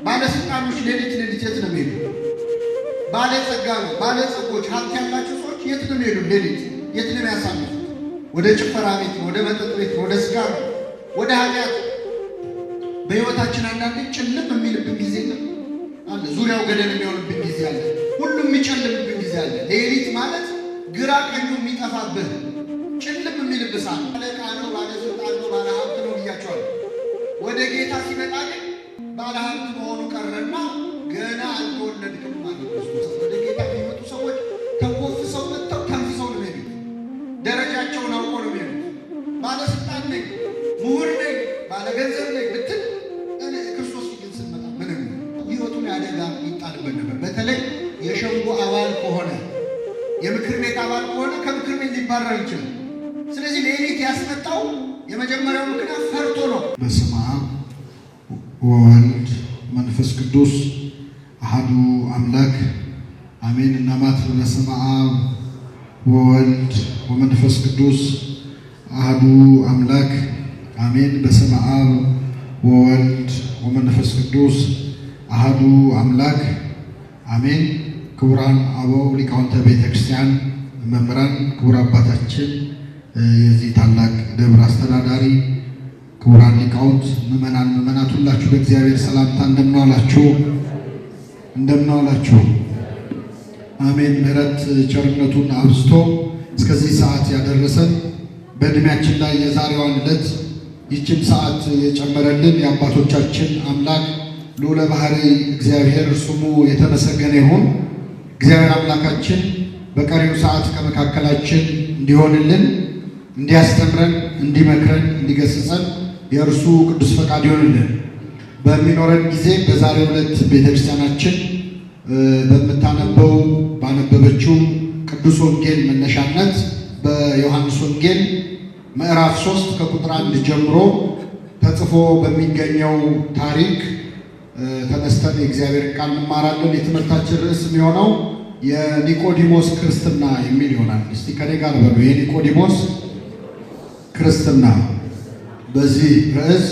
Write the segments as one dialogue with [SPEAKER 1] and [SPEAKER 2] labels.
[SPEAKER 1] ባለስልጣኖች ሌሊት የት ነው የሚሄዱ? ባለጸጎች ሀብት ያላቸው ሰዎች የት ነው የሚሄዱ? ሌሊት የት ነው የሚያሳልፉት? ወደ ጭፈራ ቤት፣ ወደ መጠጥ ቤት፣ ወደ ስጋ፣ ወደ ኃጢአት። በሕይወታችን አንዳንዴ ጭልም የሚልብን ጊዜ አለ። ዙሪያው ገደል የሚሆንብን ጊዜ አለ። ሁሉም የሚጨልምብን ጊዜ አለ። ሌሊት ማለት ግራ ቀኙ የሚጠፋብህ ጭልም የሚልብህ ሰዓት። አለቃ ነው፣ ባለስልጣን ነው፣ ባለሀብት ነው ብያቸዋለሁ። ወደ ጌታ ሲመጣ ግን ባለሀብት መሆኑ ቀረና ገና አልተወለድክም ማለት ነው። ወደ ጌታ የሚመጡ ሰዎች ተኮፍሰው መጥተው ተንፍሰው ነው የሚሄዱት። ደረጃቸውን አውቆ ነው የሚሄዱት። ባለስልጣን ነኝ፣ ምሁር ነኝ፣ ባለገንዘብ ነኝ ብትል ክርስቶስ ግን ስንመጣ ምንም ሕይወቱን ያደጋ ይጣልበት ነበር። በተለይ የሸንጎ አባል ከሆነ የምክር ቤት አባል ከሆነ ከምክር ቤት ሊባረር ይችላል። ስለዚህ ሌሊት ያስመጣው የመጀመሪያው ምክንያት ፈርቶ ነው።
[SPEAKER 2] በስመ አብ ወወልድ መንፈስ ቅዱስ አሐዱ አምላክ አሜን። እናማት በስመ አብ ወወልድ ወመንፈስ ቅዱስ አሐዱ አምላክ አሜን። በስመ አብ ወወልድ ወመንፈስ ቅዱስ አሐዱ አምላክ አሜን። ክቡራን አበው ሊቃውንተ ቤተ ክርስቲያን መምህራን፣ ክቡር አባታችን የዚህ ታላቅ ደብር አስተዳዳሪ፣ ክቡራን ሊቃውንት፣ ምዕመናት ሁላችሁ በእግዚአብሔር ሰላምታ እንደምን ዋላችሁ? አሜን። ምሕረት ቸርነቱን አብዝቶ እስከዚህ ሰዓት ያደረሰን በዕድሜያችን ላይ የዛሬዋን ዕለት ይችን ሰዓት የጨመረልን የአባቶቻችን አምላክ ልዑለ ባሕርይ እግዚአብሔር ስሙ የተመሰገነ ይሁን። እግዚአብሔር አምላካችን በቀሪው ሰዓት ከመካከላችን እንዲሆንልን፣ እንዲያስተምረን፣ እንዲመክረን፣ እንዲገስጸን የእርሱ ቅዱስ ፈቃድ ይሆንልን። በሚኖረን ጊዜ በዛሬው ዕለት ቤተክርስቲያናችን ባነበበችው ቅዱስ ወንጌል መነሻነት በዮሐንስ ወንጌል ምዕራፍ 3 ከቁጥር 1 ጀምሮ ተጽፎ በሚገኘው ታሪክ ተነስተን የእግዚአብሔር ቃል እንማራለን። የትምህርታችን ርዕስ የሚሆነው የኒቆዲሞስ ክርስትና የሚል ይሆናል። እስቲ ከኔ ጋር በሉ፣ የኒቆዲሞስ ክርስትና። በዚህ ርዕስ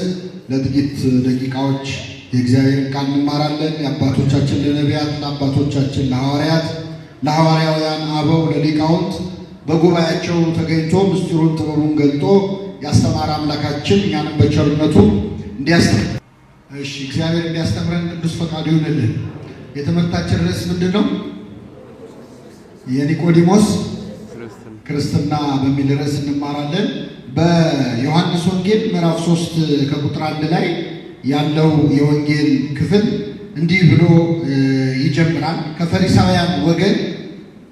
[SPEAKER 2] ለጥቂት ደቂቃዎች የእግዚአብሔር ቃል እንማራለን። የአባቶቻችን ለነቢያት፣ ለአባቶቻችን ለሐዋርያት፣ ለሐዋርያውያን አበው፣ ለሊቃውንት በጉባኤያቸው ተገኝቶ ምስጢሩን ጥበቡን ገልጦ ያስተማረ አምላካችን እኛንም በቸርነቱ እንዲያስተምረን እግዚአብሔር እንዲያስተምረን ቅዱስ ፈቃዱ ይሁንልን። የትምህርታችን ርዕስ ምንድን ነው? የኒቆዲሞስ ክርስትና በሚል ርዕስ እንማራለን። በዮሐንስ ወንጌል ምዕራፍ 3 ከቁጥር 1 ላይ ያለው የወንጌል ክፍል እንዲህ ብሎ ይጀምራል። ከፈሪሳውያን ወገን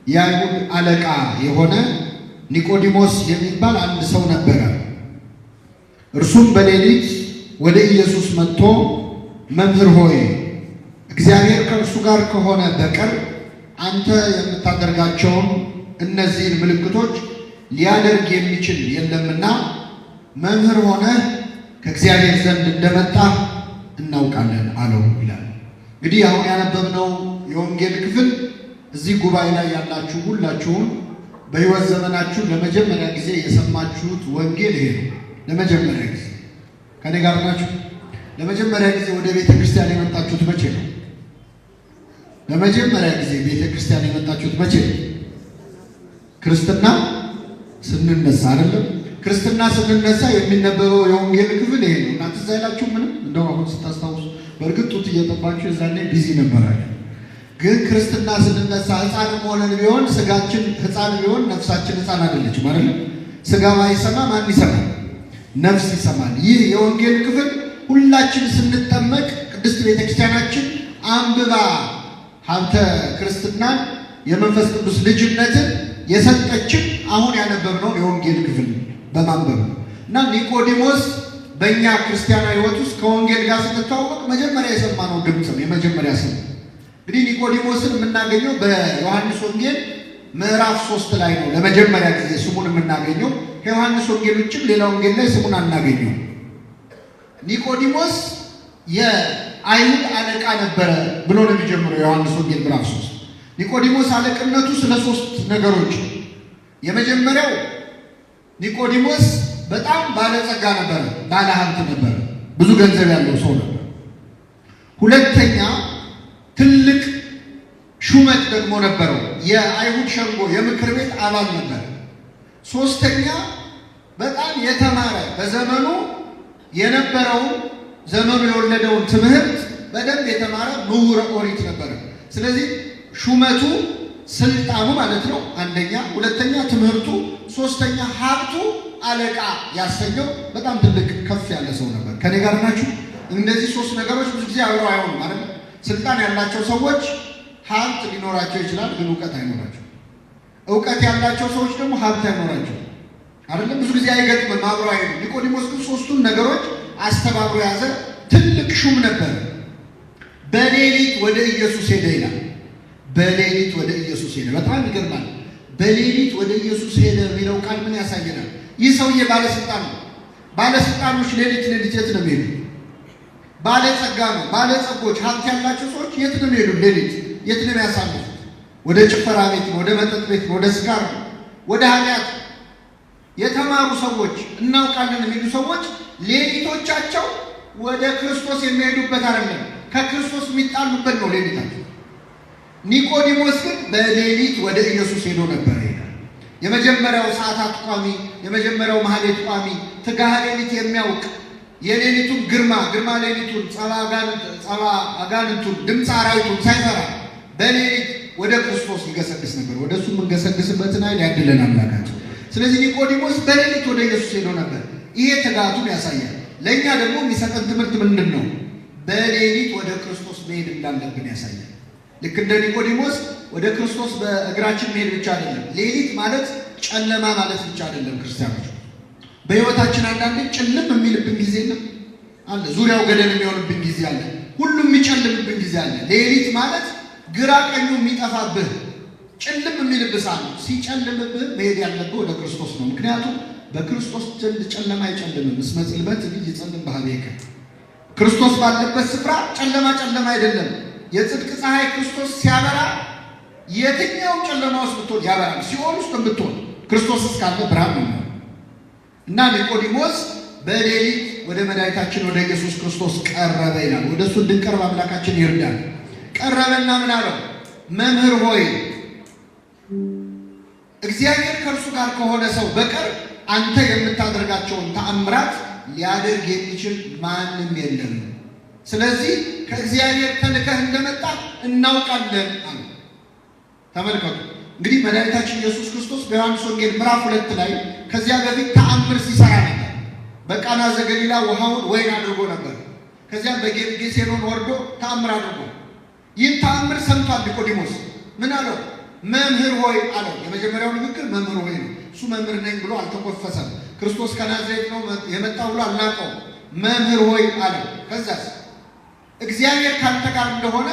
[SPEAKER 2] የአይሁድ አለቃ የሆነ ኒቆዲሞስ የሚባል አንድ ሰው ነበረ። እርሱም በሌሊት ወደ ኢየሱስ መጥቶ መምህር ሆይ እግዚአብሔር ከእርሱ ጋር ከሆነ በቀር አንተ የምታደርጋቸውን እነዚህን ምልክቶች ሊያደርግ የሚችል የለምና መምህር ሆነ ከእግዚአብሔር ዘንድ እንደመጣ እናውቃለን አለው ይላል። እንግዲህ አሁን ያነበብነው የወንጌል ክፍል እዚህ ጉባኤ ላይ ያላችሁ ሁላችሁም በሕይወት ዘመናችሁ ለመጀመሪያ ጊዜ የሰማችሁት ወንጌል ይሄ ነው። ለመጀመሪያ ጊዜ ከኔ ጋር ናችሁ? ለመጀመሪያ ጊዜ ወደ ቤተ ክርስቲያን የመጣችሁት መቼ ነው? ለመጀመሪያ ጊዜ ቤተ ክርስቲያን የመጣችሁት መቼ ነው? ክርስትና ስንነሳ አይደለም? ክርስትና ስንነሳ የሚነበበው የወንጌል ክፍል ይሄ ነው። እናንተ እዛ ያላችሁ ምንም እንደው አሁን ስታስታውሱ፣ በእርግጥ ጡት እየጠባችሁ የዛኔ ቢዚ ነበራችሁ። ግን ክርስትና ስንነሳ ሕፃንም ሆነን ቢሆን ስጋችን ሕፃን ቢሆን ነፍሳችን ሕፃን አይደለችም አይደለም? ስጋ ባይሰማ ማን ይሰማል? ነፍስ ይሰማል። ይህ የወንጌል ክፍል ሁላችን ስንጠመቅ ቅድስት ቤተክርስቲያናችን አንብባ ሀብተ ክርስትናን የመንፈስ ቅዱስ ልጅነትን የሰጠችን አሁን ያነበብነው የወንጌል ክፍል በማንበብ እና ኒቆዲሞስ በእኛ ክርስቲያናዊ ሕይወት ውስጥ ከወንጌል ጋር ስንተዋወቅ መጀመሪያ የሰማነው ድምፅ ነው። የመጀመሪያ ስም እንግዲህ ኒቆዲሞስን የምናገኘው በዮሐንስ ወንጌል ምዕራፍ 3 ላይ ነው። ለመጀመሪያ ጊዜ ስሙን የምናገኘው ከዮሐንስ ወንጌል ውጭም ሌላ ወንጌል ላይ ስሙን አናገኘው። ኒቆዲሞስ የአይሁድ አለቃ ነበረ ብሎ ነው የሚጀምረው ዮሐንስ ወንጌል ምዕራፍ 3። ኒቆዲሞስ አለቅነቱ ስለ 3 ነገሮች። የመጀመሪያው ኒቆዲሞስ በጣም ባለጸጋ ነበረ፣ ባለ ሀብት ነበረ፣ ብዙ ገንዘብ ያለው ሰው ነበር።
[SPEAKER 1] ሁለተኛ ትልቅ ሹመት ደግሞ ነበረው። የአይሁድ ሸንጎ የምክር ቤት አባል ነበር። ሶስተኛ በጣም የተማረ በዘመኑ የነበረውን ዘመኑ የወለደውን ትምህርት በደንብ የተማረ ምሁረ ኦሪት ነበር። ስለዚህ ሹመቱ ስልጣኑ ማለት ነው አንደኛ፣ ሁለተኛ ትምህርቱ፣ ሶስተኛ ሀብቱ አለቃ ያሰኘው በጣም ትልቅ ከፍ ያለ ሰው ነበር። ከኔ ጋር ናችሁ? እነዚህ ሶስት ነገሮች ብዙ ጊዜ አብረው አይሆኑም ማለት ነው። ስልጣን ያላቸው ሰዎች ሀብት ሊኖራቸው ይችላል፣ ግን እውቀት አይኖራቸው። እውቀት ያላቸው ሰዎች ደግሞ ሀብት አይኖራቸው አይደለም፣ ብዙ ጊዜ አይገጥምም፣ አብረው አይሆኑም። ኒቆዲሞስ ግን ሶስቱን ነገሮች አስተባብሮ ያዘ። ትልቅ ሹም ነበር። በሌሊት ወደ ኢየሱስ ሄደ ይላል። በሌሊት ወደ ኢየሱስ ሄደ። በጣም ይገርማል። በሌሊት ወደ ኢየሱስ ሄደ የሚለው ቃል ምን ያሳየናል? ይህ ሰውዬ ባለስልጣን ነው። ባለስልጣኖች ሌሊት የት ነው የሚሄዱ? ባለጸጋ ነው። ባለጸጎች ሀብት ያላቸው ሰዎች የት ነው የሚሄዱ? ሌሊት የት ነው የሚያሳልፉት? ወደ ጭፈራ ቤት ነው፣ ወደ መጠጥ ቤት ነው፣ ወደ ስካር ነው፣ ወደ ኃጢአት። የተማሩ ሰዎች እናውቃለን የሚሉ ሰዎች ሌሊቶቻቸው ወደ ክርስቶስ የሚሄዱበት አይደለም፣ ከክርስቶስ የሚጣሉበት ነው ሌሊታቸው። ኒቆዲሞስ ግን በሌሊት ወደ ኢየሱስ ሄዶ ነበር። የመጀመሪያው ሰዓታት ቋሚ፣ የመጀመሪያው ማህሌት ቋሚ፣ ትጋሃ ሌሊት የሚያውቅ የሌሊቱን ግርማ ሌሊቱን ጸባ አጋንንቱን ድምፅ አራዊቱን ሳይፈራ በሌሊት ወደ ክርስቶስ ይገሰግስ ነበር። ወደ እሱ የምንገሰግስበትን ኃይል ያድለን አምላካችን። ስለዚህ ኒቆዲሞስ በሌሊት ወደ ኢየሱስ ሄዶ ነበር። ይሄ ትጋቱን ያሳያል። ለእኛ ደግሞ የሚሰጠን ትምህርት ምንድን ነው? በሌሊት ወደ ክርስቶስ መሄድ እንዳለብን ያሳያል። ልክ እንደ ኒቆዲሞስ ወደ ክርስቶስ በእግራችን መሄድ ብቻ አይደለም። ሌሊት ማለት ጨለማ ማለት ብቻ አይደለም። ክርስቲያኖች በሕይወታችን አንዳንዴ ጭልም የሚልብን ጊዜ አለ። ዙሪያው ገደል የሚሆንብን ጊዜ አለ። ሁሉም የሚጨልምብን ጊዜ አለ። ሌሊት ማለት ግራ ቀኙ የሚጠፋብህ ጭልም የሚልብህ ሰዓት ነው። ሲጨልምብህ መሄድ ያለብህ ወደ ክርስቶስ ነው። ምክንያቱም በክርስቶስ ዘንድ ጨለማ አይጨልምም። እስመ ጽልመት ይጸልም በኀቤከ። ክርስቶስ ባለበት ስፍራ ጨለማ አይደለም። የጽድቅ ፀሐይ ክርስቶስ ሲያበራ የትኛውም ጨለማ ውስጥ ብትሆን ያበራል። ሲኦል ውስጥ ብትሆን ክርስቶስ እስካለ ብርሃን ነው። እና ኒቆዲሞስ በሌሊት ወደ መድኃኒታችን ወደ ኢየሱስ ክርስቶስ ቀረበ ይላል። ወደ እሱ እንድንቀርብ አምላካችን ይርዳል። ቀረበና ምን አለው? መምህር ሆይ እግዚአብሔር ከእርሱ ጋር ከሆነ ሰው በቀር አንተ የምታደርጋቸውን ተአምራት ሊያደርግ የሚችል ማንም የለም። ስለዚህ ከእግዚአብሔር ተልከህ እንደመጣ እናውቃለን አለ። ተመልከቱ እንግዲህ መድኃኒታችን ኢየሱስ ክርስቶስ በዮሐንስ ወንጌል ምዕራፍ 2 ላይ ከዚያ በፊት ተአምር ሲሰራ ነበር። በቃና ዘገሊላ ውሃውን ወይን አድርጎ ነበር። ከዚያም በጌርጌሴኖን ወርዶ ተአምር አድርጎ ይህን ተአምር ሰምቷል ኒቆዲሞስ። ምን አለው? መምህር ሆይ አለው። የመጀመሪያው ንግግር መምህር ሆይ ነው። እሱ መምህር ነኝ ብሎ አልተኮፈሰም። ክርስቶስ ከናዝሬት ነው የመጣው ብሎ አልናቀው። መምህር ሆይ አለው። ከዛስ እግዚአብሔር ካንተ ጋር እንደሆነ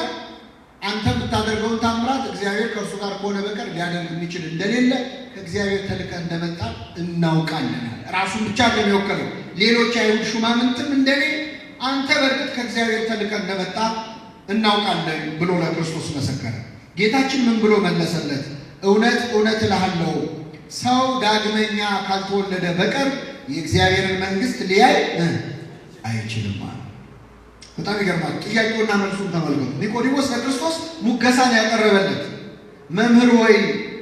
[SPEAKER 1] አንተ የምታደርገውን ታምራት እግዚአብሔር ከእርሱ ጋር ከሆነ በቀር ሊያደርግ የሚችል እንደሌለ ከእግዚአብሔር ተልከህ እንደመጣ እናውቃለን። ራሱን ብቻ እንደሚወከለው ሌሎች አይሁድ ሹማምንትም እንደኔ አንተ በእርግጥ ከእግዚአብሔር ተልከህ እንደመጣ እናውቃለን ብሎ ለክርስቶስ መሰከረ። ጌታችን ምን ብሎ መለሰለት? እውነት እውነት እልሃለሁ ሰው ዳግመኛ ካልተወለደ በቀር የእግዚአብሔርን መንግሥት ሊያይ አይችልም አለ። በጣም ይገርማል። ጥያቄውና መልሱን ተመልከቱ። ኒቆዲሞስ ለክርስቶስ ሙገሳን ያቀረበለት መምህር ሆይ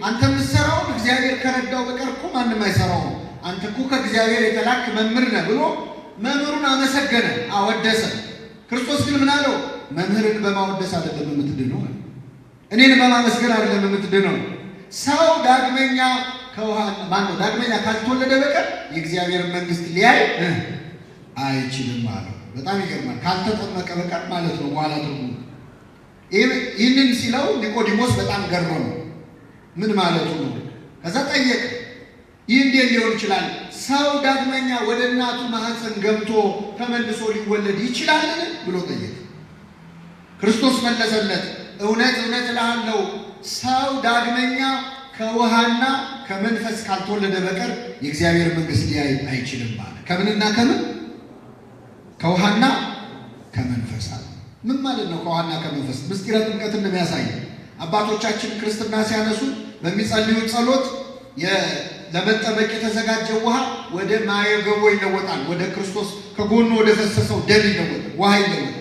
[SPEAKER 1] አንተ የምትሰራውን እግዚአብሔር ከረዳው በቀር እኮ ማንም አይሰራውም። አንተ እኮ ከእግዚአብሔር የተላክ መምህር ነህ ብሎ መምህሩን አመሰገነ፣ አወደሰ። ክርስቶስ ግን ምን አለው? መምህርን በማወደስ አይደለም የምትድነው፣ እኔን በማመስገን አይደለም የምትድነው። ሰው ዳግመኛ ዳግመኛ ካልተወለደ በቀር የእግዚአብሔርን መንግሥት ሊያይ አይችልም አለው። በጣም ይገርማል። ካልተጠመቀ በቀር ማለት ነው በኋላ ትርጉሙ። ይህንን ሲለው ኒቆዲሞስ በጣም ገርሞ ምን ማለቱ ነው? ከዛ ጠየቀ፣ ይህ እንዴት ሊሆን ይችላል? ሰው ዳግመኛ ወደ እናቱ ማህፀን ገብቶ ተመልሶ ሊወለድ ይችላልን ብሎ ጠየቀ። ክርስቶስ መለሰለት፣ እውነት እውነት እልሃለሁ ሰው ዳግመኛ ከውሃና ከመንፈስ ካልተወለደ በቀር የእግዚአብሔር መንግሥት ሊያይ አይችልም ማለት። ከምንና ከምን? ከውሃና ከመንፈስ አለ። ምን ማለት ነው? ከውሃና ከመንፈስ ምስጢረ ጥምቀትን እንደሚያሳይ አባቶቻችን ክርስትና ሲያነሱ በሚጸልዩት ጸሎት ለመጠመቅ የተዘጋጀ ውሃ ወደ ማየገቦ ይለወጣል። ወደ ክርስቶስ ከጎኑ ወደ ፈሰሰው ደም ይለወጣል፣ ውሃ ይለወጣል።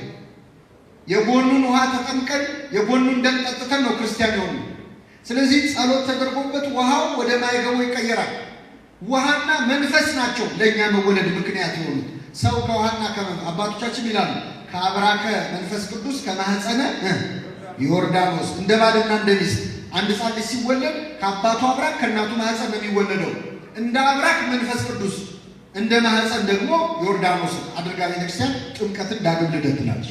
[SPEAKER 1] የጎኑን ውሃ ተጠምቀን የጎኑን ደም ጠጥተን ነው ክርስቲያን የሆኑ። ስለዚህ ጸሎት ተደርጎበት ውሃው ወደ ማይገቡ ይቀየራል። ውሃና መንፈስ ናቸው ለእኛ መወለድ ምክንያት የሆኑት። ሰው ከውሃና አባቶቻችን ይላሉ ከአብራከ መንፈስ ቅዱስ ከማህፀነ ዮርዳኖስ እንደ ባልና እንደ ሚስት አንድ ሕፃን ልጅ ሲወለድ ከአባቱ አብራክ ከእናቱ ማህፀን ነው የሚወለደው። እንደ አብራክ መንፈስ ቅዱስ እንደ ማህፀን ደግሞ ዮርዳኖስ አድርጋ ቤተክርስቲያን ጥምቀትን ዳግም ልደት ትላለች።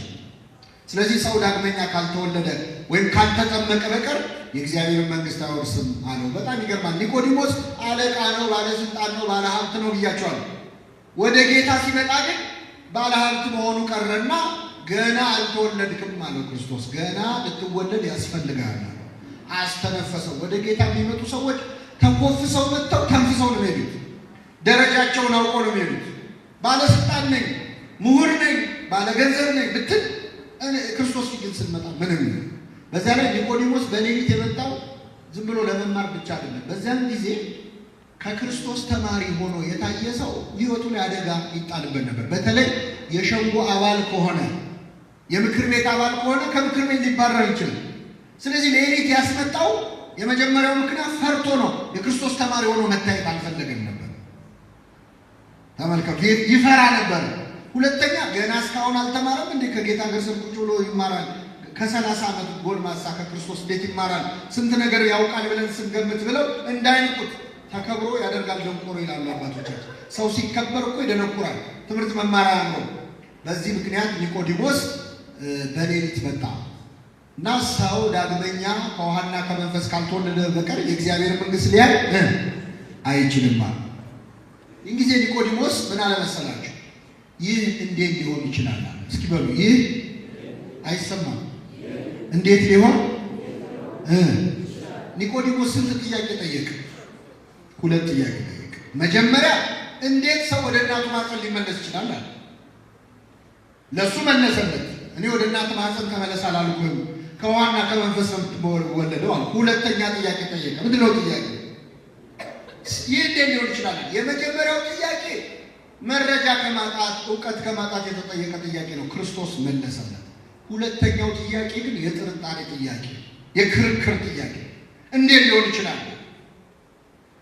[SPEAKER 1] ስለዚህ ሰው ዳግመኛ ካልተወለደ ወይም ካልተጠመቀ በቀር የእግዚአብሔር መንግስት አይወርስም አለው። በጣም ይገርማል። ኒቆዲሞስ አለቃ ነው፣ ባለስልጣን ነው፣ ባለሀብት ነው ብያቸዋለሁ። ወደ ጌታ ሲመጣ ግን ባለሀብት መሆኑ ቀረና ገና አልተወለድክም አለው ክርስቶስ። ገና ልትወለድ ያስፈልጋል አስተነፈሰው። ወደ ጌታ የሚመጡ ሰዎች ተኮፍሰው መጥተው ተንፍሰው ነው የሚሄዱት። ደረጃቸውን አውቀው ነው የሚሄዱት። ባለስልጣን ነኝ፣ ምሁር ነኝ፣ ባለገንዘብ ነኝ ብትል ክርስቶስ ግን ስንመጣ ምንም ነው። በዛ ላይ ኒቆዲሞስ በሌሊት የመጣው ዝም ብሎ ለመማር ብቻ አይደለም። በዚያን ጊዜ ከክርስቶስ ተማሪ ሆኖ የታየ ሰው ሕይወቱ ላይ አደጋ ይጣልበት ነበር። በተለይ የሸንጎ አባል ከሆነ የምክር ቤት አባል ከሆነ ከምክር ቤት ሊባረር ይችላል። ስለዚህ ሌሊት ያስመጣው የመጀመሪያው ምክንያት ፈርቶ ነው። የክርስቶስ ተማሪ ሆኖ መታየት አልፈለገም ነበር። ተመልከቱ፣ ይፈራ ነበር። ሁለተኛ ገና እስካሁን አልተማረም እንዴ? ከጌታ ጋር ስር ቁጭ ብሎ ይማራል። ከ30 ዓመት ጎልማሳ ከክርስቶስ እንዴት ይማራል? ስንት ነገር ያውቃል ብለን ስንገምት ብለው እንዳይንቁት ተከብሮ ያደርጋል ደንቆሮ ይላሉ አባቶቻችን። ሰው ሲከበር እኮ ይደነቁራል። ትምህርት መማሪያ ነው። በዚህ ምክንያት ኒቆዲሞስ በሌሊት መጣ እና ሰው ዳግመኛ ከውሃና ከመንፈስ ካልተወለደ በቀር የእግዚአብሔር መንግስት ሊያይ አይችልም ማለት። ይህን ጊዜ ኒቆዲሞስ ምን አለ መሰላችሁ? ይህ እንዴት ሊሆን ይችላል? እስኪ በሉ። ይህ አይሰማም። እንዴት ሊሆን? ኒቆዲሞስ ስንት ጥያቄ ጠየቀ? 2 ጥያቄ ጠየቀ። መጀመሪያ እንዴት ሰው ወደ እናቱ ማህፀን ሊመለስ ይችላል አለ። ለሱ መለሰለት። እኔ ወደ እናቱ ማህፀን ተመለስ አላልኩም፣ ከውሃና ከመንፈስ ነው የምትወለደው አለ። ሁለተኛ ጥያቄ ጠየቀ። ምንድን ነው ጥያቄ? ይህ እንዴት ሊሆን ይችላል? የመጀመሪያው ጥያቄ መረጃ ከማጣት እውቀት ከማጣት የተጠየቀ ጥያቄ ነው። ክርስቶስ መለሰለት። ሁለተኛው ጥያቄ ግን የጥርጣሬ ጥያቄ፣ የክርክር ጥያቄ። እንዴት ሊሆን ይችላል?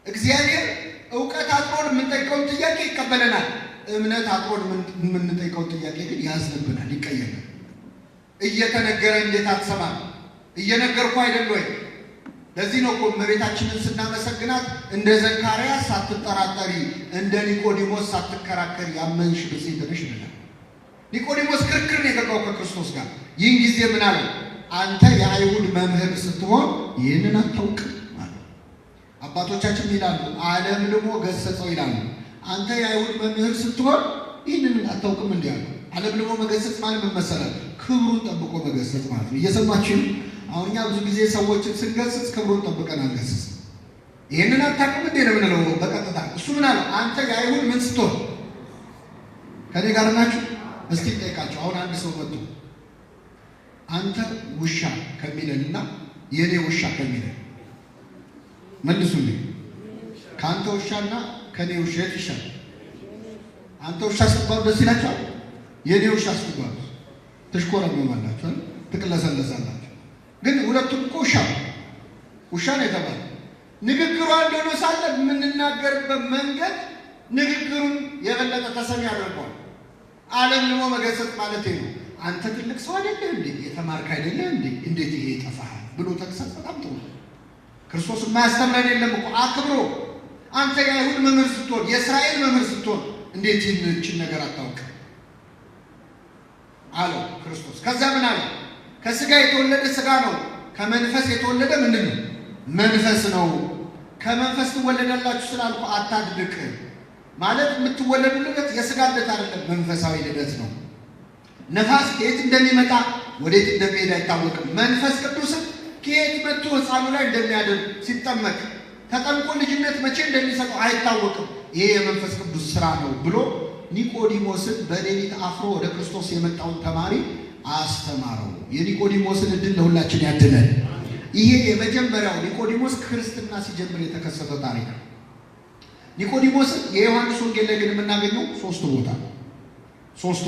[SPEAKER 1] እግዚአብሔር እውቀት አጥሮን የምንጠይቀውን ጥያቄ ይቀበለናል። እምነት አጥሮን የምንጠይቀውን ጥያቄ ግን ያዝንብናል፣ ይቀየራል። እየተነገረ እንዴት አትሰማም? እየነገርኩ አይደል ወይ? ለዚህ ነው እኮ እመቤታችንን ስናመሰግናት እንደ ዘካርያስ ሳትጠራጠሪ እንደ ኒቆዲሞስ ሳትከራከሪ ያመንሽ ብፅዕት ነሽ ይላል። ኒቆዲሞስ ክርክር ነው የገባው ከክርስቶስ ጋር። ይህን ጊዜ ምን አለ? አንተ የአይሁድ መምህር ስትሆን ይህንን አታውቅም ማለት። አባቶቻችን ይላሉ ዓለም ደግሞ ገሰጸው ይላሉ። አንተ የአይሁድ መምህር ስትሆን ይህንን አታውቅም እንዲህ አለ። ዓለም ደግሞ መገሰጽ ማለት ምን መሰለህ? ክብሩን ጠብቆ መገሰጽ ማለት ነው። እየሰማችሁ አሁን እኛ ብዙ ጊዜ ሰዎችን ስንገስጽ ክብሩን ጠብቀን አንገስጽ። ይህንን አታውቅም እንዴ ነው የምንለው በቀጥታ። እሱ ምን አለ? አንተ የአይሁድ ምን ስትሆን። ከኔ ጋር ናችሁ? እስቲ ጠይቃቸው። አሁን አንድ ሰው መጥቶ አንተ ውሻ ከሚለንና የኔ ውሻ ከሚለን መልሱልኝ። ከአንተ ውሻና ከኔ ውሻ የት ይሻላል? አንተ ውሻ ስትባሉ ደስ ይላችኋል? የኔ ውሻ ስትባሉ ትሽኮረመማላችሁ፣ ትቅለሰለሳላችሁ። ግን ሁለቱም እኮ ውሻ ነው የተባለ። ንግግሩ አንድ ሆኖ ሳለ የምንናገርበት መንገድ ንግግሩን የበለጠ ተሰሚ ያደርገዋል። ዓለም ደግሞ መገሰጽ ማለት ነው። አንተ ትልቅ ሰው አይደለህ እንዴ? የተማርክ አይደለህ እንዴ? እንዴት ይሄ ይጠፋሃል ብሎ ተግሳጽ በጣም ጥሩ። ክርስቶስ የማያስተምረን የለም እኮ አክብሮ። አንተ የአይሁድ መምህር ስትሆን፣ የእስራኤል መምህር ስትሆን እንዴት ይህችን ነገር አታውቅም አለው ክርስቶስ። ከዛ ምን አለ? ከስጋ የተወለደ ስጋ ነው፣ ከመንፈስ የተወለደ ምንድን ነው? መንፈስ ነው። ከመንፈስ ትወለዳላችሁ ስላልኩ አታድንቅ ማለት የምትወለዱ ልደት የስጋ ልደት አይደለም፣ መንፈሳዊ ልደት ነው። ነፋስ ከየት እንደሚመጣ ወዴት እንደሚሄድ አይታወቅም። መንፈስ ቅዱስም ከየት መጥቶ ሕፃኑ ላይ እንደሚያደርግ ሲጠመቅ ተጠምቆ ልጅነት መቼ እንደሚሰጠው አይታወቅም። ይሄ የመንፈስ ቅዱስ ስራ ነው ብሎ ኒቆዲሞስን በሌሊት አፍሮ ወደ ክርስቶስ የመጣውን ተማሪ አስተማረው። የኒቆዲሞስን እድል ለሁላችን ያድለን። ይሄ የመጀመሪያው ኒቆዲሞስ ክርስትና ሲጀምር የተከሰተ ታሪክ ነው። ኒቆዲሞስን የዮሐንስ ወንጌል ላይ ግን የምናገኘው 3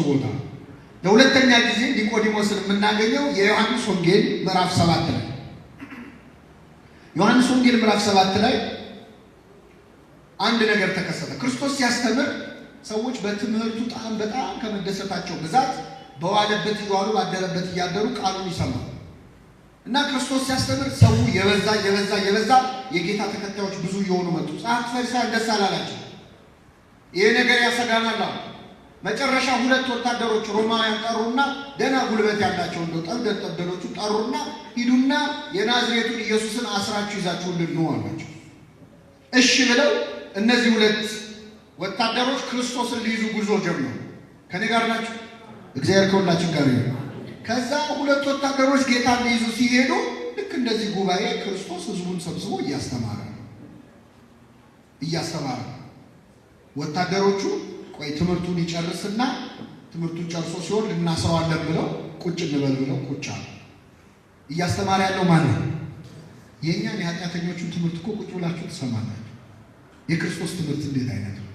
[SPEAKER 1] ቦታ። ለሁለተኛ ጊዜ ኒቆዲሞስን የምናገኘው የዮሐንስ ወንጌል ምዕራፍ 7 ላይ ዮሐንስ ወንጌል ምዕራፍ 7 ላይ አንድ ነገር ተከሰተ። ክርስቶስ ሲያስተምር ሰዎች በትምህርቱ በጣም ከመደሰታቸው ብዛት በዋለበት እየዋሉ ባደረበት እያደሩ ቃሉን ይሰማሉ። እና ክርስቶስ ሲያስተምር ሰው የበዛ የጌታ ተከታዮች ብዙ እየሆኑ መጡ። ጸሐፍት ፈሪሳውያን ደስ አላላቸው። ይሄ ነገር ያሰጋናል። መጨረሻ 2 ወታደሮች ሮማውያን ጠሩና ደና ጉልበት ያላቸው እንደው ጠብደሎቹ ጠሩና ሂዱና የናዝሬቱን ኢየሱስን አስራችሁ ይዛችሁልን ነው አሏቸው። እሺ ብለው እነዚህ 2 ወታደሮች ክርስቶስን ሊይዙ ጉዞ ጀመሩ። ከኔ ጋር ናቸው? እግዚአብሔር ከሁላችን ጋር ይሁን። ከዛ 2 ወታደሮች ጌታን ሊይዙ ሲሄዱ ልክ እንደዚህ ጉባኤ ክርስቶስ ሕዝቡን ሰብስቦ እያስተማረ ወታደሮቹ ቆይ ትምህርቱን ይጨርስና ትምህርቱን ጨርሶ ሲሆን ልናስረዋለን ብለው ቁጭ እንበል ብለው ቁጭ አሉ። እያስተማረ ያለው ማን ነው? የእኛን የኃጢአተኞቹን ትምህርት እኮ ቁጭ ብላችሁ ትሰማላችሁ። የክርስቶስ ትምህርት እንዴት አይነት ነው?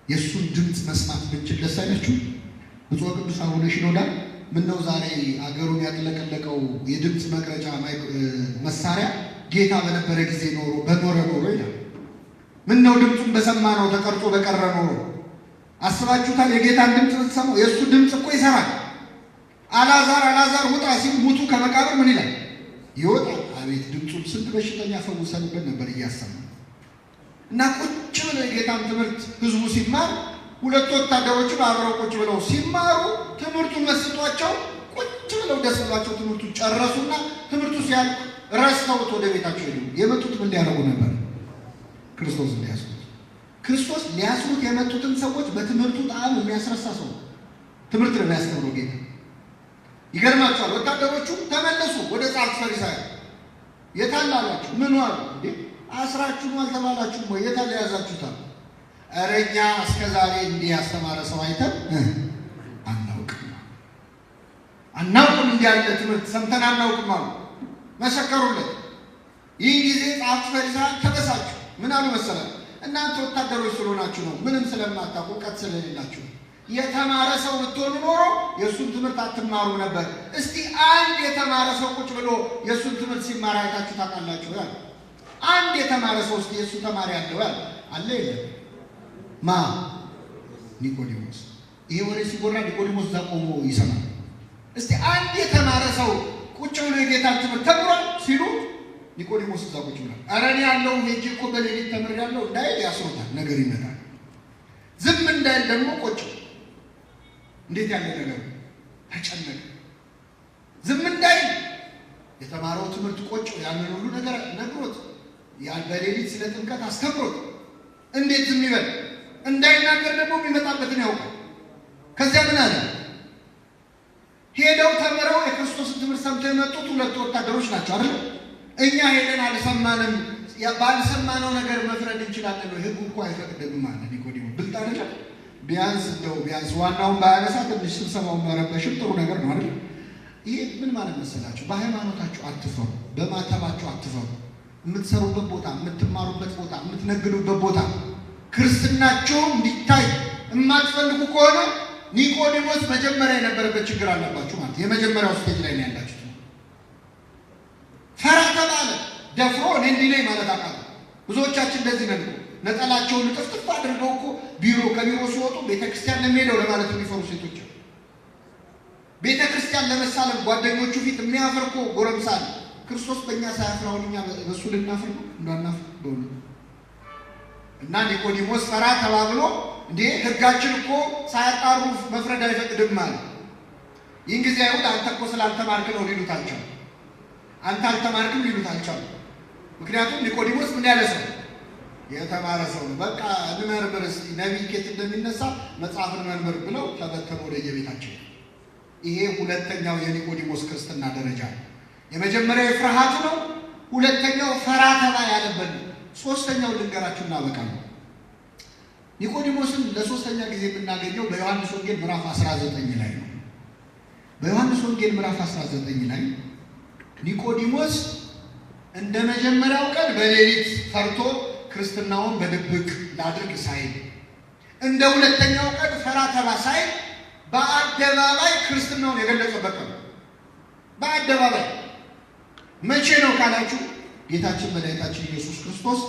[SPEAKER 1] የእሱን ድምፅ መስማት ብንችል ደስ አይላችሁ? ብፁዕ ቅዱስ አቡነ ሽኖዳ ምነው ዛሬ አገሩን ያጥለቀለቀው የድምፅ መቅረጫ መሳሪያ ጌታ በነበረ ጊዜ በኖረ ኖሮ ይላል። ምነው ድምፁን በሰማ ነው ተቀርጾ በቀረ ኖሮ። አስባችሁታል? የጌታን ድምፅ ስትሰሙ የእሱ ድምፅ እኮ ይሰራል። አልዓዛር ውጣ ሲል ሙቱ ከመቃብር ምን ይላል? ይወጣል። አቤት ድምፁን! ስንት በሽተኛ ፈውሰንበት ነበር እያሰማ እና ቁጭ ብለው የጌታን ትምህርት ህዝቡ ሲማር 2 ወታደሮችም አብረው ቁጭ ብለው ሲማሩ ትምህርቱን መስጧቸው ቁጭ ብለው ደስ ብሏቸው ትምህርቱን ጨረሱና ትምህርቱ ሲያልቅ ረስተውት ወደ ቤታቸው ሄዱ። የመጡት ምን ሊያደርጉ ነበር? ክርስቶስ ሊያስሩት። ክርስቶስ ሊያስሩት የመጡትን ሰዎች በትምህርቱ ጣዕም የሚያስረሳ ሰው ትምህርት ነው የሚያስተምረው ጌታ። ይገርማቸዋል። ወታደሮቹ ተመለሱ ወደ ጸሐፍት ፈሪሳውያን። የታል አሏቸው። ምን አሉ? እንዴ አስራችሁ አልተባላችሁም ወይ? የታል ያዛችሁታል? ኧረ እኛ እስከ ዛሬ እንዲህ ያስተማረ ሰው አይተን አናውቅም እንዲህ ያለ ትምህርት ሰምተን አናውቅም አሉ። መሰከሩለት። ይህ ጊዜ ጸሐፍት ፈሪሳውያን ተበሳጩ። ምን አሉ መሰላችሁ? እናንተ ወታደሮች ስለሆናችሁ ነው፣ ምንም ስለማታውቁ እውቀት ስለሌላችሁ። የተማረ ሰው ብትሆኑ ኖሮ የእሱን ትምህርት አትማሩ ነበር። እስቲ አንድ የተማረ ሰው ቁጭ ብሎ የእሱን ትምህርት ሲማር አይታችሁ ታውቃላችሁ? ያለ አንድ የተማረ ሰው እስቲ የእሱ ተማሪ ያለው ያለ አለ የለም? ማ ኒቆዲሞስ። ይሄ ወሬ ሲጎራ ኒቆዲሞስ እዛ ቆሞ ይሰማል። እስቲ አንድ የተማረ ሰው ቁጭ ብሎ የጌታን ትምህርት ተምሯል ሲሉ ኒቆዲሞስ እዛ ቁጭ ብሏል። ኧረ እኔ ያለው ሄጄ እኮ በሌሊት ተምሬያለሁ እንዳይል ያስሮታል። ነገር ይመጣል። ዝም እንዳይል ደግሞ ቆጭ። እንዴት ያለ ነገር ተጨነቀ። ዝም እንዳይል የተማረው ትምህርት ቆጭ። ያንን ሁሉ ነገር ነግሮት በሌሊት ስለ ጥምቀት አስተምሮት እንዴት ዝም ይበል? እንዳይናገር ደግሞ የሚመጣበትን ያውቃል። ከዚያ ምን አለ? ሄደው ተምረው የክርስቶስን ትምህርት ሰምተው የመጡት 2 ወታደሮች ናቸው አይደል? እኛ ሄደን አልሰማንም፣ ባልሰማነው ነገር መፍረድ እንችላለን ነው? ህጉ እኮ አይፈቅድም አለ ኒቆዲሞስ። ብልጥ አይደለም? ቢያንስ ዋናውን ባያነሳ ትንሽ ስብሰባውን መረበሽም ጥሩ ነገር ነው አይደል? ይሄ ምን ማለት መሰላችሁ? በሃይማኖታችሁ አትፈሩ፣ በማተባችሁ አትፈሩ። የምትሰሩበት ቦታ፣ የምትማሩበት ቦታ፣ የምትነግዱበት ቦታ ክርስትናችሁ እንዲታይ የማትፈልጉ ከሆነ ኒቆዲሞስ መጀመሪያ የነበረበት ችግር አለባችሁ ማለት የመጀመሪያው ስቴጅ ላይ ነው ያላችሁት። ፈራ ተባለ። ደፍሮ እኔ እንዲህ ነኝ ማለት አቃተው። ብዙዎቻችን እንደዚህ ነን እኮ። ነጠላቸውን ጥፍጥፍ አድርገው እኮ ከቢሮ ሲወጡ ቤተክርስቲያን ለሚሄደው ለማለት የሚፈሩ ሴቶች አሉ። ቤተክርስቲያን ለመሳለም ጓደኞቹ ፊት የሚያፍር እኮ ጎረምሳ አለ። ክርስቶስ በእኛ ሳያፍር አሁን እኛ በእሱ ልናፍር ነው? እንዳናፍር በሆነ እና ኒቆዲሞስ ፈራ ተባብሎ እንዴ ህጋችን እኮ ሳያጣሩ መፍረድ አይፈቅድም ማለት። ይህን ጊዜ አይሁድ አንተ እኮ ስላልተማርክ ነው ሊሉት አልቻሉ። አንተ አልተማርክም ሊሉት አልቻሉ። ምክንያቱም ኒቆዲሞስ ምን ያለ ሰው? የተማረ ሰው ነው። በቃ እንመርምር እስቲ ነቢይ ኬት እንደሚነሳ መጽሐፍን መርምር ብለው ተበተኑ ወደ የቤታቸው። ይሄ ሁለተኛው የኒቆዲሞስ ክርስትና ደረጃ ነው። የመጀመሪያው ፍርሃት ነው። ሁለተኛው ፈራ ተባ ያለበት ነው። ሶስተኛው ልንገራችሁ እናበቃለን። ኒቆዲሞስን ለሶስተኛ ጊዜ የምናገኘው በዮሐንስ ወንጌል ምዕራፍ 19 ላይ ነው። በዮሐንስ ወንጌል ምዕራፍ 19 ላይ ኒቆዲሞስ እንደ መጀመሪያው ቀን በሌሊት ፈርቶ ክርስትናውን በድብቅ ላድርግ ሳይል፣ እንደ ሁለተኛው ቀን ፈራ ተባ ሳይል በአደባባይ ክርስትናውን የገለጸበት ቀን ነው። በአደባባይ መቼ ነው ካላችሁ ጌታችን መድኃኒታችን ኢየሱስ ክርስቶስ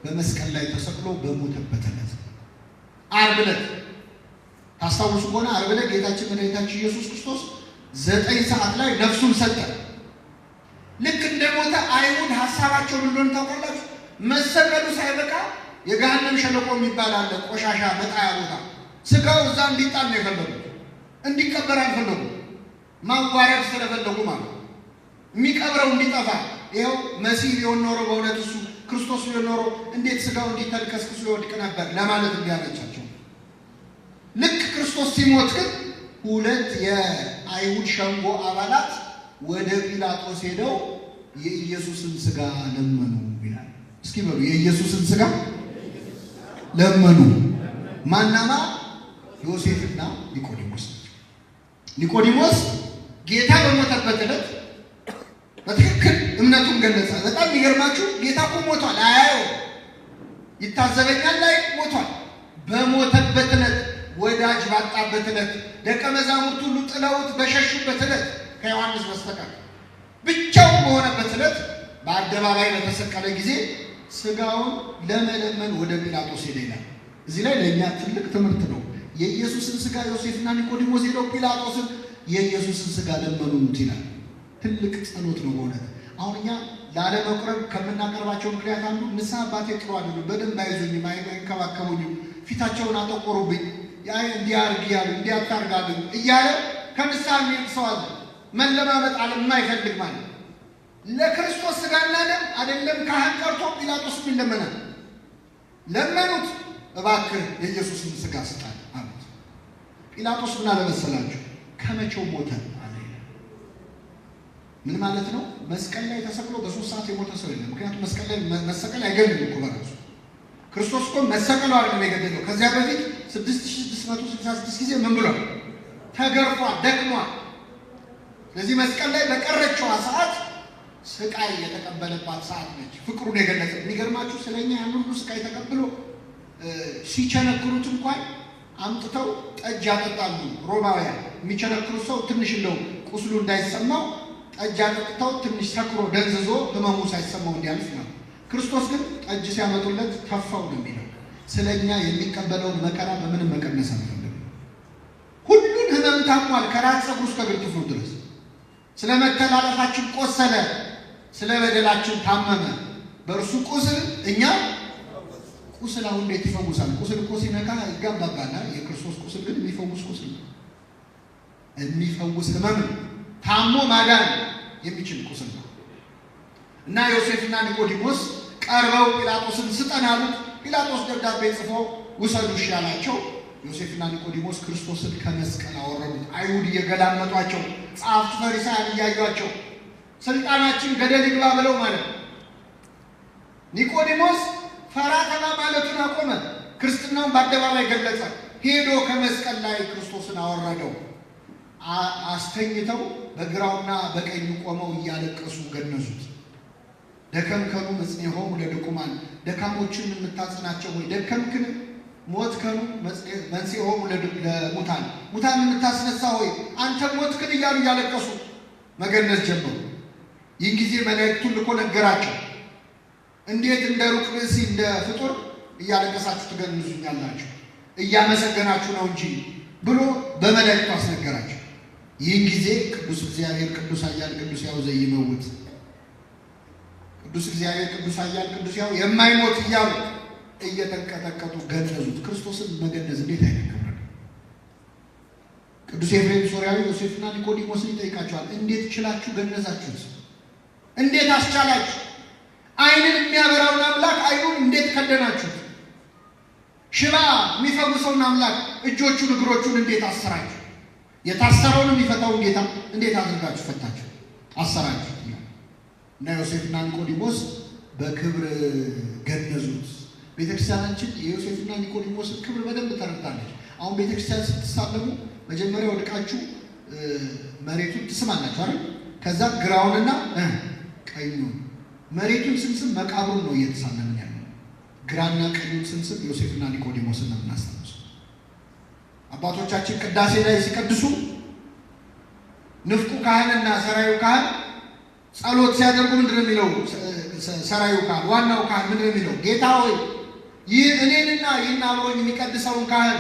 [SPEAKER 1] በመስቀል ላይ ተሰቅሎ በሞተበት ዕለት ዓርብ ዕለት ታስታውሱ ከሆነ ዓርብ ዕለት ጌታችን መድኃኒታችን ኢየሱስ ክርስቶስ 9 ሰዓት ላይ ነፍሱን ሰጠ። ልክ እንደሞተ አይሁድ ሐሳባቸው ምን እንደሆነ ታውቃላችሁ? መሰቀሉ ሳይበቃ የገሃነም ሸለቆ የሚባል አለ፣ ቆሻሻ መጣያ ቦታ። ስጋው እዛ እንዲጣል ነው የፈለጉት፣ እንዲቀበር አልፈለጉም። ማዋረድ ስለፈለጉ ማለት የሚቀብረው እንዲጠፋ። ይኸው መሲህ ቢሆን ኖሮ በእውነት እሱ ክርስቶስ ቢሆን ኖሮ እንዴት ስጋው እንዲተልከስክሶ ይወድቅ ነበር ለማለት እንዲያመቻቸው። ልክ ክርስቶስ ሲሞት ግን 2 የአይሁድ ሸንጎ አባላት ወደ ጲላጦስ ሄደው የኢየሱስን ስጋ ለመኑ ይላል። እስኪ በሉ የኢየሱስን ስጋ ለመኑ። ማናማ? ዮሴፍና ኒቆዲሞስ። ኒቆዲሞስ ጌታ በሞተበት ዕለት በትክክል እምነቱን ገለጸ። በጣም የሚገርማችሁ ጌታ እኮ ሞቷል፣ አያየው፣ ይታዘበኛል ላይ ሞቷል። በሞተበት ዕለት፣ ወዳጅ ባጣበት ዕለት፣ ደቀ መዛሙርት ሁሉ ጥለውት በሸሹበት ዕለት ከዮሐንስ በስተቀር ብቻውን በሆነበት ዕለት በአደባባይ በተሰቀለ ጊዜ ስጋውን ለመለመን ወደ ጲላጦስ ሄደ ይላል። እዚህ ላይ ለእኛ ትልቅ ትምህርት ነው። የኢየሱስን ስጋ ዮሴፍና ኒቆዲሞስ ሄደው ጲላጦስን የኢየሱስን ስጋ ለመኑት ይላል። ትልቅ ጸሎት ነው በእውነት። አሁን እኛ ላለመቁረብ ከምናቀርባቸው ምክንያት አንዱ ንስሐ አባቴ ጥሩ አይደሉም፣ በደንብ አይዙኝም፣ አይንከባከቡኝም፣ ፊታቸውን አጠቆሩብኝ፣ እንዲያርግ እያሉ እንዲያታርጋሉ እያለ ከንስሐ የሚሄድ ሰው አለ። መለማመጥ የማይፈልግ ማለት ለክርስቶስ ስጋና ደም አይደለም ካህን ቀርቶ ጲላጦስ ይለመናል። ለመኑት፣ እባክህ የኢየሱስን ስጋ ስጣት አሉት። ጲላጦስ ምን አለ መሰላችሁ? ከመቼው ሞተ አለ። ምን ማለት ነው? መስቀል ላይ ተሰቅሎ በ3 ሰዓት የሞተ ሰው የለም። ምክንያቱም መስቀል ላይ መሰቀል አይገልም እኮ በራሱ። ክርስቶስ እኮ መሰቀሉ አይደለም የገደለው። ከዚያ በፊት 6666 ጊዜ ምን ብሏል? ተገርፏል፣ ደክሟል። ስለዚህ መስቀል ላይ በቀረችዋ ሰዓት ስቃይ የተቀበለባት ሰዓት ነች። ፍቅሩን የገለጸ። የሚገርማችሁ ስለኛ ያን ሁሉ ስቃይ ተቀብሎ ሲቸነክሩት እንኳን አምጥተው ጠጅ ያጠጣሉ ሮማውያን። የሚቸነክሩት ሰው ትንሽ እንደው ቁስሉ እንዳይሰማው ጠጅ አጠጥተው ትንሽ ሰክሮ ደንዝዞ ህመሙ ሳይሰማው እንዲያልፍ ነው። ክርስቶስ ግን ጠጅ ሲያመጡለት ተፋው ነው የሚለው። ስለኛ የሚቀበለውን መከራ በምንም መቀነስ አንፈልግም። ሁሉን ህመም ታሟል፣ ከራስ ፀጉር እስከ እግር ጥፍሩ ድረስ። ስለ መተላለፋችን ቆሰለ፣ ስለ በደላችን ታመመ። በእርሱ ቁስል እኛ ቁስል አሁን እንዴት ይፈውሳል? ቁስል እኮ ሲነካ ይጋባባና የክርስቶስ ቁስል ግን የሚፈውስ ቁስል ነው። የሚፈውስ ህመም ነው። ታሞ ማዳን የሚችል ቁስል ነው። እና ዮሴፍና ኒቆዲሞስ ቀርበው ጲላጦስን ስጠን አሉት። ጲላጦስ ደብዳቤ ጽፎ ውሰዱ እሺ አላቸው። ዮሴፍና ኒቆዲሞስ ክርስቶስን ከመስቀል አወረዱት። አይሁድ እየገላመጧቸው፣ ጸሐፍት ፈሪሳውያን እያዩአቸው ስልጣናችን ገደል ይግባ ብለው ማለት ነው። ኒቆዲሞስ ፈራ ተባ ማለቱን አቆመ። ክርስትናውን በአደባባይ ገለጸ። ሄዶ ከመስቀል ላይ ክርስቶስን አወረደው። አስተኝተው በግራውና በቀኙ ቆመው እያለቀሱ ገነዙት። ደከምከኑ መጽኔሆሙ ለድኩማን፣ ደካሞችን የምታጽናቸው ወይ ደከምክን ሞትከኑ መንሥኤሆሙ ለሙታን፣ ሙታን የምታስነሳ ሆይ አንተ ሞትክን እያሉ እያለቀሱ መገነዝ ጀመሩ። ይህን ጊዜ መላእክቱን ልኮ ነገራቸው። እንዴት እንደ ሩቅ ብእሲ እንደ ፍጡር እያለቀሳችሁ ትገንዙኛላችሁ? እያመሰገናችሁ ነው እንጂ ብሎ በመላእክቱ አስነገራቸው። ይህን ጊዜ ቅዱስ እግዚአብሔር ቅዱስ ኃያል ቅዱስ ሕያው ዘኢይመውት፣ ቅዱስ እግዚአብሔር ቅዱስ ኃያል ቅዱስ ሕያው የማይሞት እያሉ እየተንቀጠቀጡ ገነዙት። ክርስቶስን መገነዝ እንዴት አይነገርም? ቅዱስ ኤፍሬም ሶርያዊ ዮሴፍና ኒቆዲሞስን ይጠይቃቸዋል። እንዴት ችላችሁ ገነዛችሁት? እንዴት አስቻላችሁ? ዓይንን የሚያበራውን አምላክ ዓይኑን እንዴት ከደናችሁት? ሽባ የሚፈውሰውን አምላክ እጆቹን እግሮቹን እንዴት አሰራችሁ? የታሰረውን የሚፈታውን ጌታ እንዴት አድርጋችሁ ፈታችሁ አሰራችሁ? እና ዮሴፍና ኒቆዲሞስ በክብር ገነዙት። ቤተክርስቲያናችን የዮሴፍና ኒቆዲሞስን ክብር በደንብ ተረድታለች። አሁን ቤተክርስቲያን ስትሳለሙ መጀመሪያ ወድቃችሁ መሬቱን ትስማላችሁ አይደል? ከዛ ግራውንና ቀኙን መሬቱን ስንስም መቃብሩን ነው እየተሳለምን ያለው። ግራና ቀኙን ስንስም ዮሴፍና ኒቆዲሞስን ነው የምናስታውሰው። አባቶቻችን ቅዳሴ ላይ ሲቀድሱ ንፍቁ ካህንና ሰራዩ ካህን ጸሎት ሲያደርጉ ምንድነው የሚለው? ሰራዩ ካህን ዋናው ካህን ምንድነው የሚለው? ጌታ ሆይ ይህ እኔንና ይህን አብሮኝ የሚቀድሰውን ካህን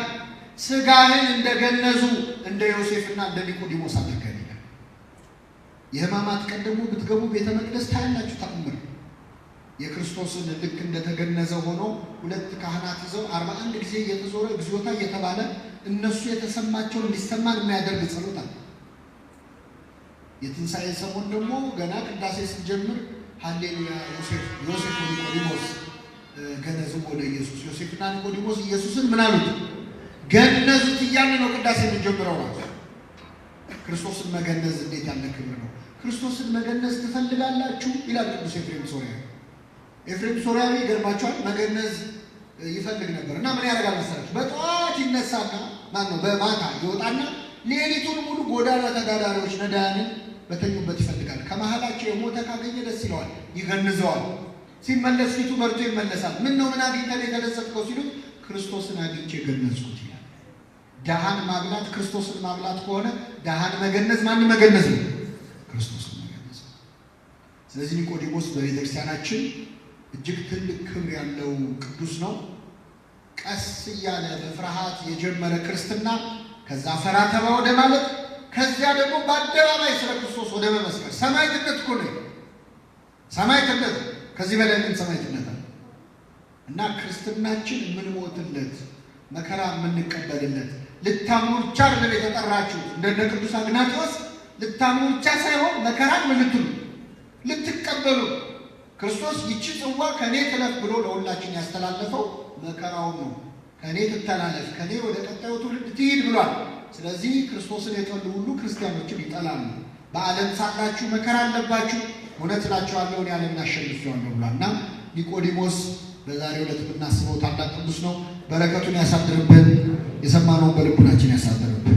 [SPEAKER 1] ስጋህን እንደገነዙ እንደ ዮሴፍና እንደ ኒቆዲሞስ አድርገን ይላል። የሕማማት ቀን ደግሞ ብትገቡ ቤተ መቅደስ ታያላችሁ ተአምር። የክርስቶስን ልክ እንደተገነዘ ሆኖ ሁለት ካህናት ይዘው 41 ጊዜ እየተዞረ እግዚኦታ እየተባለ እነሱ የተሰማቸውን እንዲሰማን የሚያደርግ ጸሎት አለ። የትንሣኤ ሰሞን ደግሞ ገና ቅዳሴ ስንጀምር ሃሌሉያ ዮሴፍ ኒቆዲሞስ ገነዙ ወደ ኢየሱስ። ዮሴፍና ኒቆዲሞስ ኢየሱስን ምን አሉት? ገነዙት እያለ ነው ቅዳሴ የሚጀምረው። ክርስቶስን መገነዝ እንዴት ያለ ክብር ነው! ክርስቶስን መገነዝ ትፈልጋላችሁ ይላል ቅዱስ ኤፍሬም ሶርያዊ። ኤፍሬም ሶርያዊ ይገርማችኋል፣ መገነዝ ይፈልግ ነበር እና ምን ያደርጋል መሰላችሁ? በጠዋት ይነሳና በማታ ይወጣና ሌሊቱን ሙሉ ጎዳና ተዳዳሪዎች ነዳያንን በተኙበት ይፈልጋል። ከመሃላቸው የሞተ ካገኘ ደስ ይለዋል፣ ይገንዘዋል። ሲመለስ ፊቱ በርቶ ይመለሳል። ምን ነው ምን አግኝተህ የተደሰትከው ሲሉት ክርስቶስን አግኝቼ ገነዝኩት ይላል። ደሃን ማብላት ክርስቶስን ማብላት ከሆነ ደሃን መገነዝ ማን መገነዝ ነው? ክርስቶስን መገነዝ። ስለዚህ ኒቆዲሞስ በቤተክርስቲያናችን እጅግ ትልቅ ክብር ያለው ቅዱስ ነው። ቀስ እያለ በፍርሃት የጀመረ ክርስትና ከዛ ፈራ ተባ ወደ ማለት ከዚያ ደግሞ በአደባባይ ስለ ክርስቶስ ወደ መመስከር ሰማዕትነት እኮ ነው። ሰማዕትነት ከዚህ በላይ ምን ሰማዕትነት አለ? እና ክርስትናችን የምንሞትለት መከራ የምንቀበልለት ልታምኑ ብቻ አይደለም የተጠራችሁት። እንደነ ቅዱስ አግናጢዎስ ልታምኑ ብቻ ሳይሆን መከራን ምን ልትሉ ልትቀበሉ። ክርስቶስ ይቺ ጽዋ ከኔ ትለፍ ብሎ ለሁላችን ያስተላለፈው መከራውን ነው። ከኔ ትተላለፍ፣ ከኔ ወደ ቀጣዩ ትውልድ ትሂድ ብሏል። ስለዚህ ክርስቶስን የጠሉ ሁሉ ክርስቲያኖችን ይጠላሉ። በዓለም ሳላችሁ መከራ አለባችሁ፣ እውነት እላችኋለሁ እኔ ዓለምን አሸንፌዋለሁ ብሏል። እና ኒቆዲሞስ በዛሬው ዕለት የምናስበው ታላቅ ቅዱስ ነው። በረከቱን ያሳድርብን፣ የሰማነውን በልቡናችን ያሳድርብን።